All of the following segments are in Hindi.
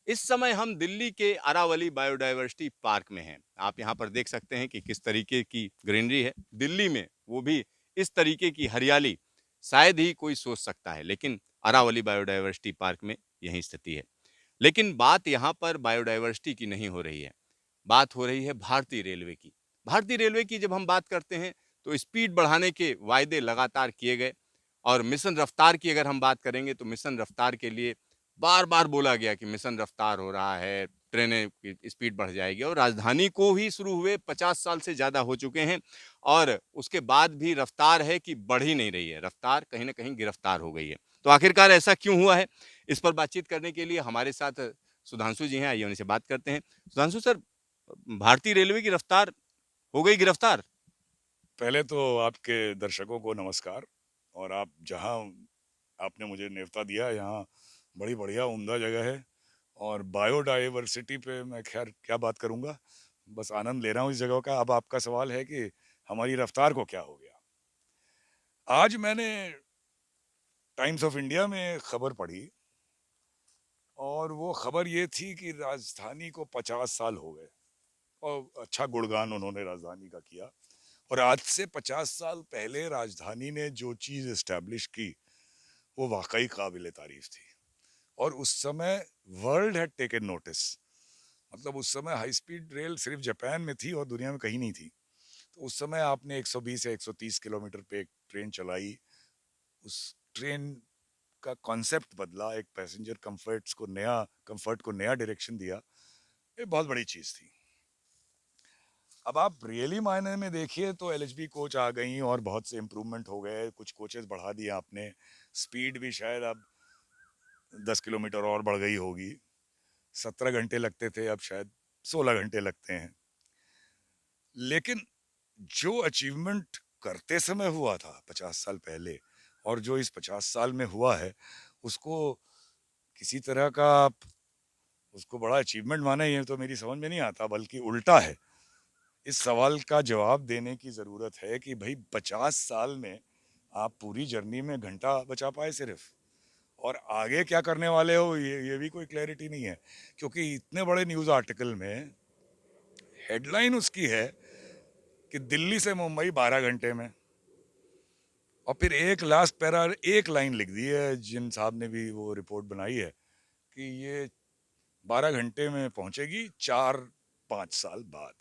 इस समय हम दिल्ली के अरावली बायोडायवर्सिटी पार्क में हैं। आप यहाँ पर देख सकते हैं कि किस तरीके की ग्रीनरी है। दिल्ली में वो भी इस तरीके की हरियाली शायद ही कोई सोच सकता है, लेकिन अरावली बायोडायवर्सिटी पार्क में यही स्थिति है। लेकिन बात यहाँ पर बायोडायवर्सिटी की नहीं हो रही है, बात हो रही है भारतीय रेलवे की। भारतीय रेलवे की जब हम बात करते हैं तो स्पीड बढ़ाने के वायदे लगातार किए गए, और मिशन रफ्तार की अगर हम बात करेंगे तो मिशन रफ्तार के लिए बार-बार बोला गया कि मिशन रफ्तार हो रहा है, ट्रेनें की स्पीड बढ़ जाएगी, और राजधानी को ही शुरू हुए 50 साल से ज़्यादा हो चुके हैं और उसके बाद भी रफ्तार है कि बढ़ ही नहीं रही है, रफ्तार कहीं न कहीं गिरफ्तार हो गई है। तो आखिरकार ऐसा क्यों हुआ है? इस पर बातचीत करने के लिए हमारे साथ सुधांशु जी हैं, आइए उनसे बात करते हैं। सुधांशु सर, भारतीय रेलवे की रफ्तार हो गई गिरफ्तार? पहले तो आपके दर्शकों को नमस्कार। और आप जहाँ आपने मुझे न्योता दिया, यहाँ बड़ी बढ़िया उम्दा जगह है। और बायोडाइवर्सिटी पे मैं खैर क्या बात करूँगा, बस आनंद ले रहा हूँ इस जगह का। अब आपका सवाल है कि हमारी रफ्तार को क्या हो गया। आज मैंने टाइम्स ऑफ इंडिया में खबर पढ़ी, और वो खबर ये थी कि राजधानी को 50 साल हो गए। और अच्छा गुणगान उन्होंने राजधानी का किया। और आज से 50 साल पहले राजधानी ने जो चीज एस्टेब्लिश की, वो वाकई काबिल तारीफ थी। और उस समय वर्ल्ड हैड टेकन नोटिस। मतलब उस समय हाई स्पीड रेल सिर्फ जापान में थी और दुनिया में कहीं नहीं थी। तो उस समय आपने 120 या 130 किलोमीटर पे एक ट्रेन चलाई। उस ट्रेन का कॉन्सेप्ट बदला, एक पैसेंजर कंफर्ट को नया डायरेक्शन दिया। ये बहुत बड़ी चीज थी। अब आप रियली मायने में देखिए तो एलएचबी कोच आ गई और बहुत से इम्प्रूवमेंट हो गए, कुछ कोचेस बढ़ा दिए आपने। स्पीड भी शायद अब 10 किलोमीटर और बढ़ गई होगी। 17 घंटे लगते थे, अब शायद 16 घंटे लगते हैं। लेकिन जो अचीवमेंट करते समय हुआ था 50 साल पहले, और जो इस 50 साल में हुआ है, उसको किसी तरह का आप उसको बड़ा अचीवमेंट माने, ये तो मेरी समझ में नहीं आता, बल्कि उल्टा है। इस सवाल का जवाब देने की ज़रूरत है कि भाई 50 साल में आप पूरी जर्नी में घंटा बचा पाए सिर्फ, और आगे क्या करने वाले हो ये भी कोई क्लैरिटी नहीं है। क्योंकि इतने बड़े न्यूज़ आर्टिकल में हेडलाइन उसकी है कि दिल्ली से मुंबई 12 घंटे में, और फिर एक लास्ट पैरा एक लाइन लिख दी है जिन साहब ने भी वो रिपोर्ट बनाई है कि ये 12 घंटे में पहुंचेगी 4-5 साल बाद।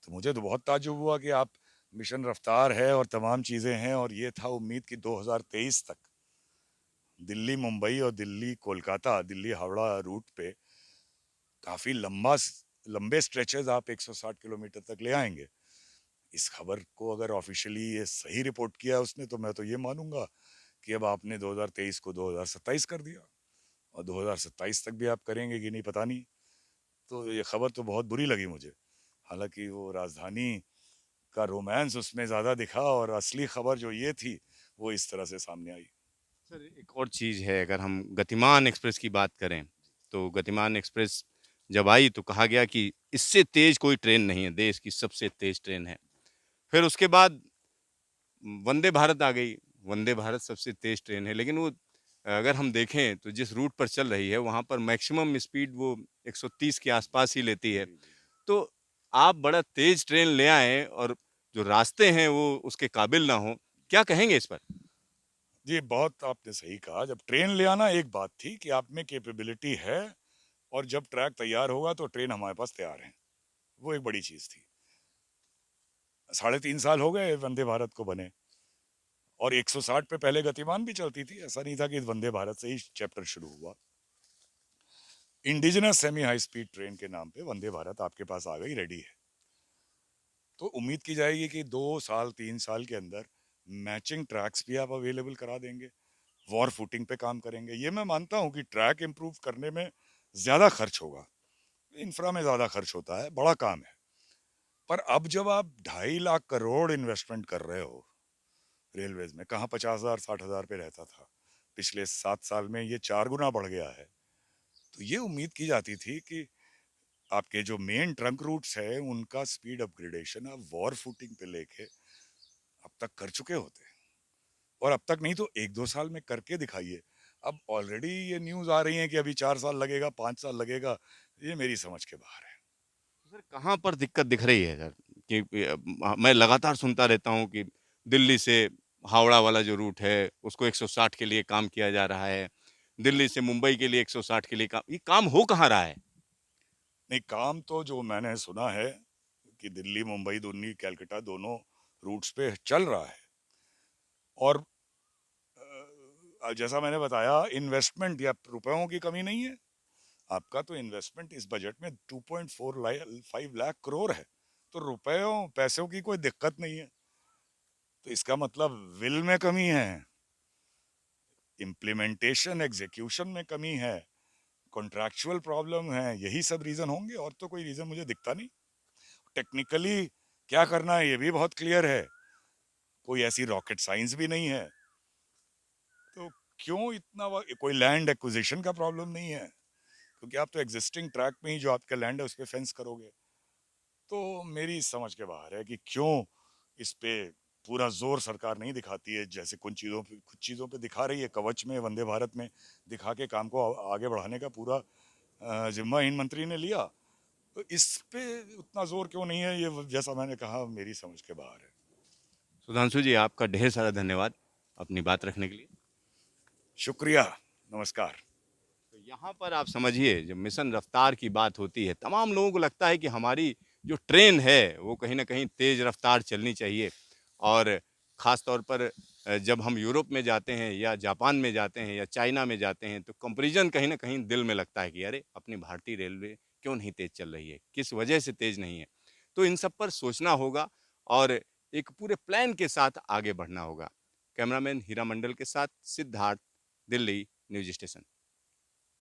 तो मुझे तो बहुत ताज्जुब हुआ कि आप मिशन रफ्तार है और तमाम चीज़ें हैं, और ये था उम्मीद कि 2023 तक दिल्ली मुंबई और दिल्ली कोलकाता, दिल्ली हावड़ा रूट पे काफ़ी लंबे स्ट्रेचेस आप 160 किलोमीटर तक ले आएंगे। इस खबर को अगर ऑफिशियली ये सही रिपोर्ट किया उसने, तो मैं तो ये मानूंगा कि अब आपने 2023 को 2027 कर दिया, और 2027 तक भी आप करेंगे कि नहीं पता नहीं। तो ये खबर तो बहुत बुरी लगी मुझे। हालांकि वो राजधानी का रोमांस उसमें ज़्यादा दिखा, और असली खबर जो ये थी वो इस तरह से सामने आई। सर, एक और चीज़ है, अगर हम गतिमान एक्सप्रेस की बात करें, तो गतिमान एक्सप्रेस जब आई तो कहा गया कि इससे तेज़ कोई ट्रेन नहीं है, देश की सबसे तेज़ ट्रेन है। फिर उसके बाद वंदे भारत आ गई, वंदे भारत सबसे तेज़ ट्रेन है, लेकिन वो अगर हम देखें तो जिस रूट पर चल रही है, वहाँ पर मैक्सिमम स्पीड वो 130 के आसपास ही लेती है। जी जी। तो आप बड़ा तेज़ ट्रेन ले आएँ और जो रास्ते हैं वो उसके काबिल ना हों, क्या कहेंगे इस पर? जी, बहुत आपने सही कहा। जब ट्रेन ले आना एक बात थी कि आप में कैपेबिलिटी है, और जब ट्रैक तैयार होगा तो ट्रेन हमारे पास तैयार है, वो एक बड़ी चीज़ थी। 3.5 साल हो गए वंदे भारत को बने, और 160 पे पहले गतिमान भी चलती थी। ऐसा नहीं था कि वंदे भारत से ही चैप्टर शुरू हुआ। Indigenous semi high speed train के नाम पे वंदे भारत आपके पास आ गई, रेडी है। तो उम्मीद की जाएगी कि 2 साल 3 साल के अंदर मैचिंग ट्रैक्स भी आप अवेलेबल करा देंगे, वॉर फुटिंग पे काम करेंगे। ये मैं मानता हूँ कि ट्रैक इंप्रूव करने में ज़्यादा खर्च होगा, इंफ्रा में ज़्यादा खर्च होता है, बड़ा काम है। पर अब जब आप 2.5 लाख करोड़ इन्वेस्टमेंट कर रहे हो रेलवेज में, कहाँ 50,000 60,000 पे रहता था, पिछले 7 साल में ये 4 गुना बढ़ गया है। तो ये उम्मीद की जाती थी कि आपके जो मेन ट्रंक रूट्स है उनका स्पीड अपग्रेडेशन आप वॉर फुटिंग पे लेके अब तक कर चुके होते। और अब तक नहीं तो 1-2 साल में करके दिखाइए। अब ऑलरेडी ये न्यूज़ आ रही है कि अभी 4 साल लगेगा, 5 साल लगेगा, ये मेरी समझ के बाहर है। सर कहाँ पर दिक्कत दिख रही है सर? कि मैं लगातार सुनता रहता हूँ कि दिल्ली से हावड़ा वाला जो रूट है, उसको 160 के लिए काम किया जा रहा है। दिल्ली से मुंबई के लिए 160 के लिए काम, ये काम हो कहाँ रहा है? नहीं, काम तो जो मैंने सुना है कि दिल्ली, मुंबई, दुन्नी, कलकत्ता दोनों रूट्स पे चल रहा है। और जैसा मैंने बताया, इन्वेस्टमेंट या रुपयों की कमी नहीं है। आपका तो इन्वेस्टमेंट इस बजट में 2.45 लाख करोड़ है, तो रुपयों पैसों की कोई दिक्कत नहीं है। तो इसका मतलब विल में कमी है, इम्प्लीमेंटेशन एग्जीक्यूशन में कमी है, कॉन्ट्रैक्चुअल प्रॉब्लम है, यही सब रीजन होंगे, और तो कोई रीजन मुझे दिखता नहीं। टेक्निकली क्या करना है ये भी बहुत क्लियर है, कोई ऐसी रॉकेट साइंस भी नहीं है। तो क्यों इतना कोई लैंड एक्विजिशन का प्रॉब्लम नहीं है, क्योंकि आप तो एग्जिस्टिंग ट्रैक में ही जो आपका लैंड है उस पर फेंस करोगे। तो मेरी समझ के बाहर है कि क्यों इस पे पूरा जोर सरकार नहीं दिखाती है, जैसे कुछ चीज़ों पे दिखा रही है। कवच में, वंदे भारत में दिखा के काम को आगे बढ़ाने का पूरा जिम्मा इन मंत्री ने लिया। तो इस पे उतना जोर क्यों नहीं है, ये जैसा मैंने कहा मेरी समझ के बाहर है। सुधांशु जी, आपका ढेर सारा धन्यवाद अपनी बात रखने के लिए। शुक्रिया, नमस्कार। तो यहाँ पर आप समझिए, जब मिशन रफ्तार की बात होती है, तमाम लोगों को लगता है कि हमारी जो ट्रेन है वो कहीं ना कहीं तेज रफ्तार चलनी चाहिए। और ख़ास तौर पर जब हम यूरोप में जाते हैं या जापान में जाते हैं या चाइना में जाते हैं, तो कंपैरिजन कहीं ना कहीं दिल में लगता है कि अरे अपनी भारतीय रेलवे क्यों नहीं तेज चल रही है, किस वजह से तेज नहीं है। तो इन सब पर सोचना होगा और एक पूरे प्लान के साथ आगे बढ़ना होगा। कैमरामैन हीरा मंडल के साथ सिद्धार्थ, दिल्ली न्यूज स्टेशन।